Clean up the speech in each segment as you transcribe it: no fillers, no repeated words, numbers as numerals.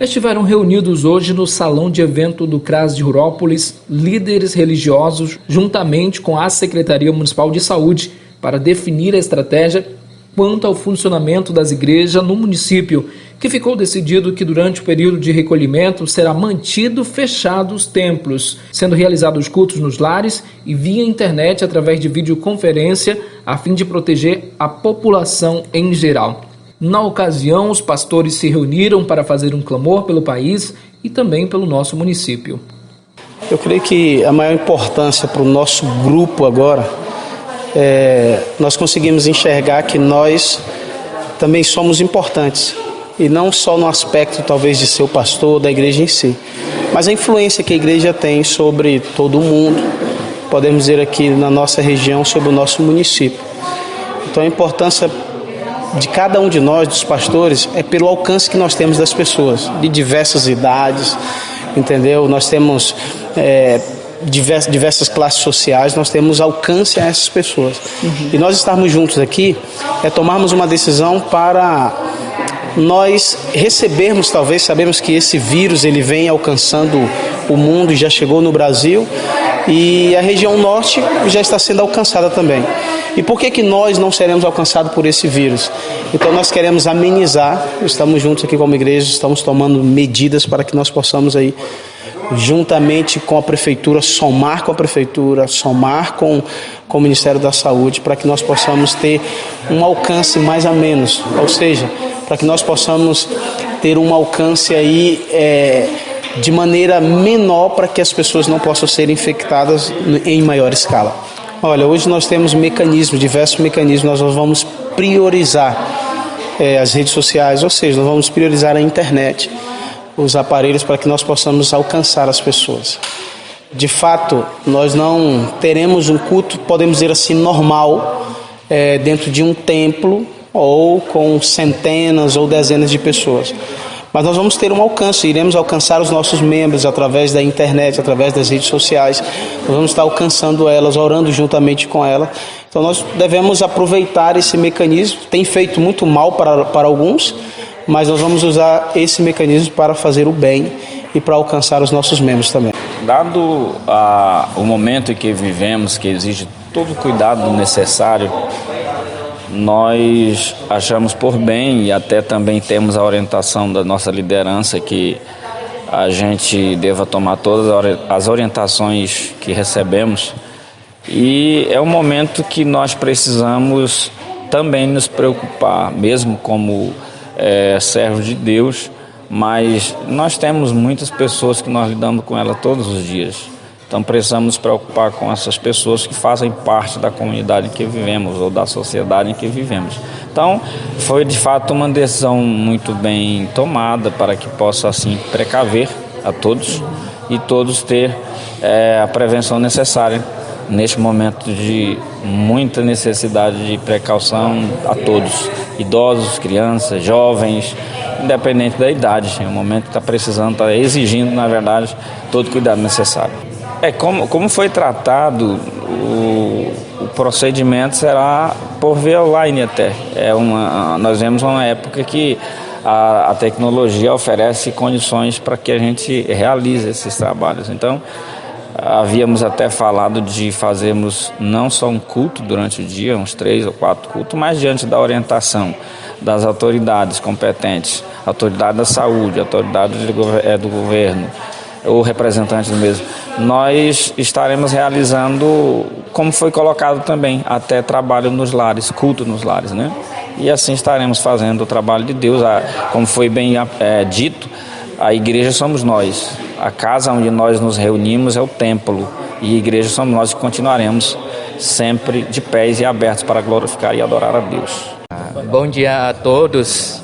Estiveram reunidos hoje no salão de evento do CRAS de Rurópolis líderes religiosos juntamente com a Secretaria Municipal de Saúde para definir a estratégia quanto ao funcionamento das igrejas no município, que ficou decidido que durante o período de recolhimento será mantido fechados os templos, sendo realizados cultos nos lares e via internet através de videoconferência, a fim de proteger a população em geral. Na ocasião, os pastores se reuniram para fazer um clamor pelo país e também pelo nosso município. Eu creio que a maior importância para o nosso grupo agora nós conseguimos enxergar que nós também somos importantes. E não só no aspecto talvez de ser o pastor da igreja em si, mas a influência que a igreja tem sobre todo o mundo, podemos dizer aqui na nossa região, sobre o nosso município. Então a importância de cada um de nós, dos pastores, é pelo alcance que nós temos das pessoas, de diversas idades, entendeu? Nós temos diversas classes sociais, nós temos alcance a essas pessoas. E nós estarmos juntos aqui é tomarmos uma decisão para nós recebermos, talvez, sabemos que esse vírus ele vem alcançando o mundo e já chegou no Brasil, e a região norte já está sendo alcançada também. E por que nós não seremos alcançados por esse vírus? Então nós queremos amenizar, estamos juntos aqui como igreja, estamos tomando medidas para que nós possamos aí, juntamente com a prefeitura, somar com a prefeitura, somar com o Ministério da Saúde, para que nós possamos ter um alcance mais a menos, ou seja, para que nós possamos ter um alcance aí de maneira menor, para que as pessoas não possam ser infectadas em maior escala. Olha, hoje nós temos mecanismos, diversos mecanismos, nós vamos priorizar as redes sociais, ou seja, nós vamos priorizar a internet, os aparelhos, para que nós possamos alcançar as pessoas. De fato, nós não teremos um culto, podemos dizer assim, normal, dentro de um templo, ou com centenas ou dezenas de pessoas. Mas nós vamos ter um alcance, iremos alcançar os nossos membros através da internet, através das redes sociais. Nós vamos estar alcançando elas, orando juntamente com elas. Então nós devemos aproveitar esse mecanismo. Tem feito muito mal para alguns, mas nós vamos usar esse mecanismo para fazer o bem e para alcançar os nossos membros também. Dado o momento em que vivemos, que exige todo o cuidado necessário, nós achamos por bem, e até também temos a orientação da nossa liderança, que a gente deva tomar todas as orientações que recebemos, e é um momento que nós precisamos também nos preocupar, mesmo como servos de Deus, mas nós temos muitas pessoas que nós lidamos com elas todos os dias. Então precisamos nos preocupar com essas pessoas que fazem parte da comunidade em que vivemos ou da sociedade em que vivemos. Então foi de fato uma decisão muito bem tomada para que possa assim precaver a todos e todos ter a prevenção necessária neste momento de muita necessidade de precaução a todos, idosos, crianças, jovens, independente da idade. É um momento que está precisando, está exigindo, na verdade, todo o cuidado necessário. Como foi tratado, o procedimento será por via online até. Nós vemos uma época que a tecnologia oferece condições para que a gente realize esses trabalhos. Então, havíamos até falado de fazermos não só um culto durante o dia, uns 3 ou 4 cultos, mas diante da orientação das autoridades competentes, autoridade da saúde, autoridade do governo, ou representante do mesmo, nós estaremos realizando, como foi colocado também, até trabalho nos lares, culto nos lares, né? E assim estaremos fazendo o trabalho de Deus, como foi bem dito, a igreja somos nós, a casa onde nós nos reunimos é o templo, e a igreja somos nós que continuaremos sempre de pés e abertos para glorificar e adorar a Deus. Bom dia a todos.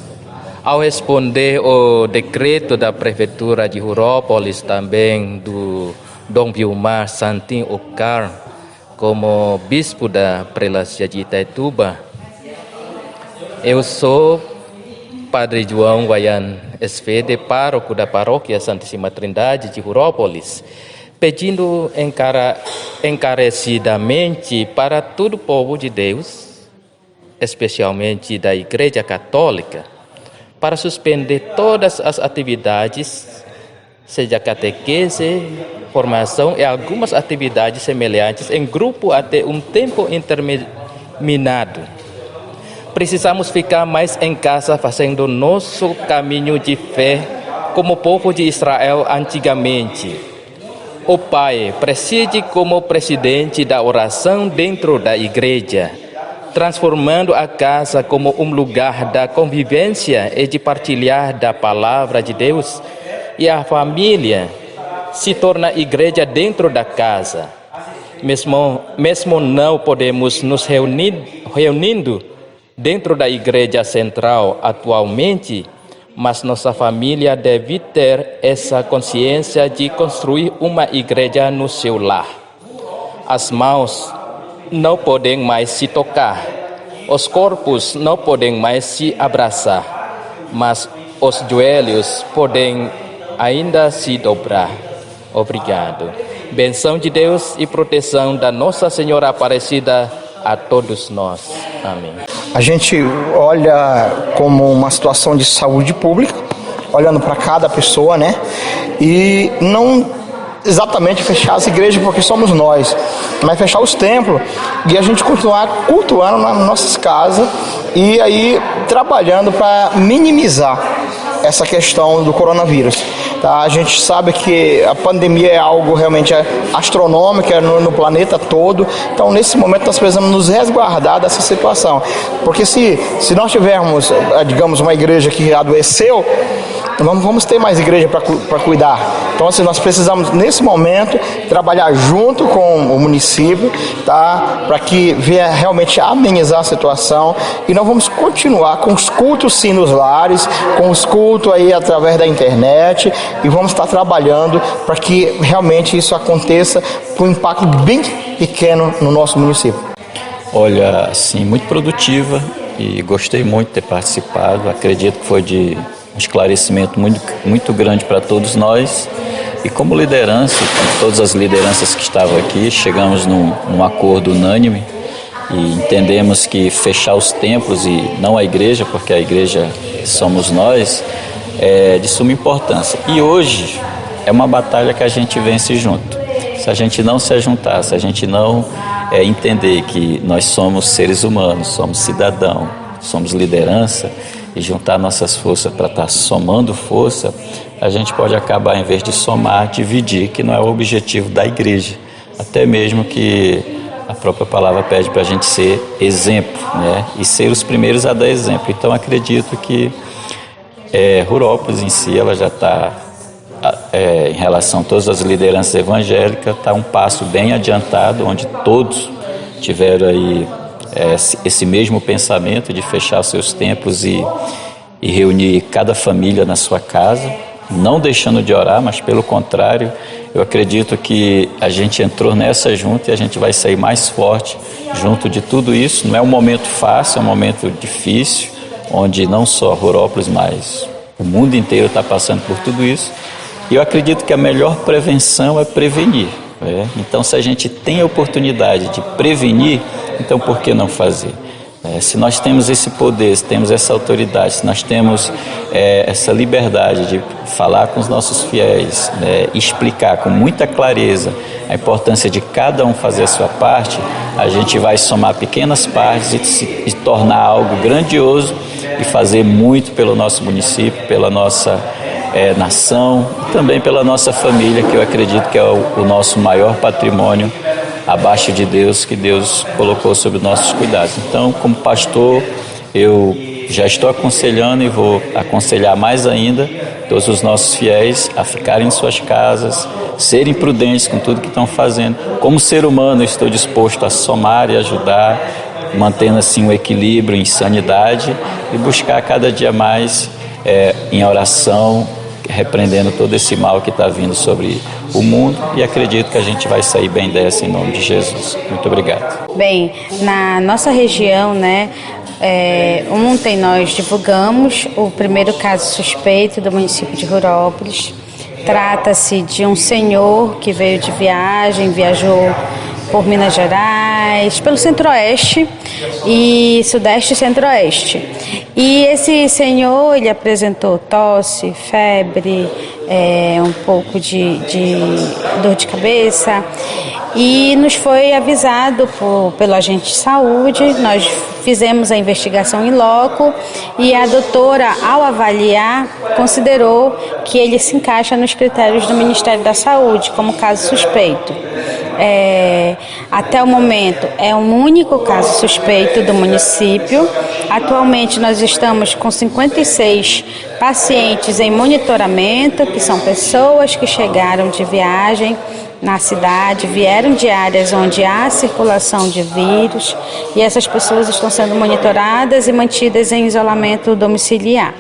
Ao responder o decreto da Prefeitura de Rurópolis, também do Dom Vilmar Santim Ocar, como bispo da Prelacia de Itaituba, eu sou Padre João Guaian Esvede, pároco da Paróquia Santíssima Trindade de Rurópolis, pedindo encarecidamente para todo o povo de Deus, especialmente da Igreja Católica, para suspender todas as atividades, seja catequese, formação e algumas atividades semelhantes em grupo até um tempo indeterminado. Precisamos ficar mais em casa fazendo nosso caminho de fé como o povo de Israel antigamente. O Pai preside como presidente da oração dentro da igreja, transformando a casa como um lugar da convivência e de partilhar da palavra de Deus, e a família se torna igreja dentro da casa. Mesmo não podemos nos reunindo dentro da igreja central atualmente, mas nossa família deve ter essa consciência de construir uma igreja no seu lar. As mãos não podem mais se tocar, os corpos não podem mais se abraçar, mas os joelhos podem ainda se dobrar. Obrigado. Benção de Deus e proteção da Nossa Senhora Aparecida a todos nós. Amém. A gente olha como uma situação de saúde pública, olhando para cada pessoa, né? E não exatamente fechar as igrejas porque somos nós, mas fechar os templos e a gente continuar cultuando nas nossas casas e aí trabalhando para minimizar essa questão do coronavírus. Tá? A gente sabe que a pandemia é algo realmente astronômico no planeta todo, então nesse momento nós precisamos nos resguardar dessa situação, porque se nós tivermos, digamos, uma igreja que adoeceu, vamos ter mais igreja para cuidar. Então assim, nós precisamos nesse momento trabalhar junto com o município, tá? Para que venha realmente amenizar a situação, e nós vamos continuar com os cultos sim nos lares, com os cultos aí através da internet, e vamos estar trabalhando para que realmente isso aconteça com um impacto bem pequeno no nosso município. Olha, sim, muito produtiva e gostei muito de ter participado. Acredito que foi de um esclarecimento muito grande para todos nós. E como liderança, com todas as lideranças que estavam aqui, chegamos num acordo unânime e entendemos que fechar os templos e não a igreja, porque a igreja somos nós, é de suma importância. E hoje é uma batalha que a gente vence junto. Se a gente não se ajuntar, se a gente não entender que nós somos seres humanos, somos cidadãos, somos liderança, e juntar nossas forças para estar somando força, a gente pode acabar, em vez de somar, dividir, que não é o objetivo da igreja. Até mesmo que a própria palavra pede para a gente ser exemplo, né? E ser os primeiros a dar exemplo. Então acredito que Rurópolis em si, ela já está, em relação a todas as lideranças evangélicas, está um passo bem adiantado, onde todos tiveram aí esse mesmo pensamento de fechar seus templos e reunir cada família na sua casa, não deixando de orar, mas pelo contrário, eu acredito que a gente entrou nessa junta e a gente vai sair mais forte junto de tudo isso. Não é um momento fácil, é um momento difícil, onde não só Rurópolis, mas o mundo inteiro está passando por tudo isso. E eu acredito que a melhor prevenção é prevenir. Então, se a gente tem a oportunidade de prevenir, então por que não fazer? Se nós temos esse poder, se temos essa autoridade, se nós temos essa liberdade de falar com os nossos fiéis, explicar com muita clareza a importância de cada um fazer a sua parte, a gente vai somar pequenas partes e tornar algo grandioso e fazer muito pelo nosso município, pela nossa nação e também pela nossa família, que eu acredito que é o nosso maior patrimônio abaixo de Deus, que Deus colocou sob nossos cuidados. Então, como pastor, eu já estou aconselhando e vou aconselhar mais ainda todos os nossos fiéis a ficarem em suas casas, serem prudentes com tudo que estão fazendo. Como ser humano, eu estou disposto a somar e ajudar, mantendo assim um equilíbrio em sanidade e buscar cada dia mais em oração, repreendendo todo esse mal que está vindo sobre o mundo, e acredito que a gente vai sair bem dessa em nome de Jesus. Muito obrigado. Bem, na nossa região, ontem nós divulgamos o primeiro caso suspeito do município de Rurópolis. Trata-se de um senhor que veio de viagem, viajou por Minas Gerais, pelo Centro-Oeste e Sudeste e Centro-Oeste. E esse senhor, ele apresentou tosse, febre, um pouco de dor de cabeça, e nos foi avisado pelo agente de saúde. Nós fizemos a investigação em loco e a doutora, ao avaliar, considerou que ele se encaixa nos critérios do Ministério da Saúde como caso suspeito. Até o momento é um único caso suspeito do município. Atualmente nós estamos com 56 pacientes em monitoramento, que são pessoas que chegaram de viagem na cidade, vieram de áreas onde há circulação de vírus, e essas pessoas estão sendo monitoradas e mantidas em isolamento domiciliar.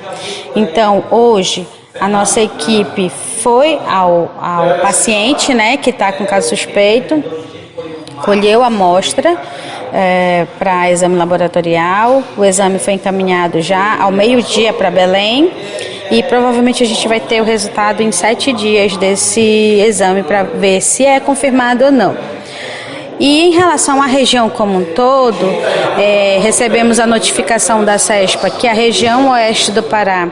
Então, hoje, a nossa equipe foi ao paciente, né, que está com caso suspeito, colheu a amostra para exame laboratorial. O exame foi encaminhado já ao meio-dia para Belém, e provavelmente a gente vai ter o resultado em 7 dias desse exame para ver se é confirmado ou não. E em relação à região como um todo, recebemos a notificação da CESPA que a região oeste do Pará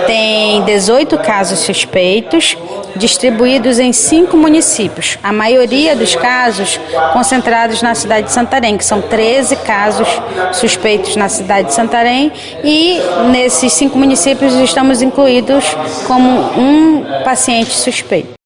tem 18 casos suspeitos, distribuídos em 5 municípios. A maioria dos casos concentrados na cidade de Santarém, que são 13 casos suspeitos na cidade de Santarém, e nesses 5 municípios estamos incluídos como um paciente suspeito.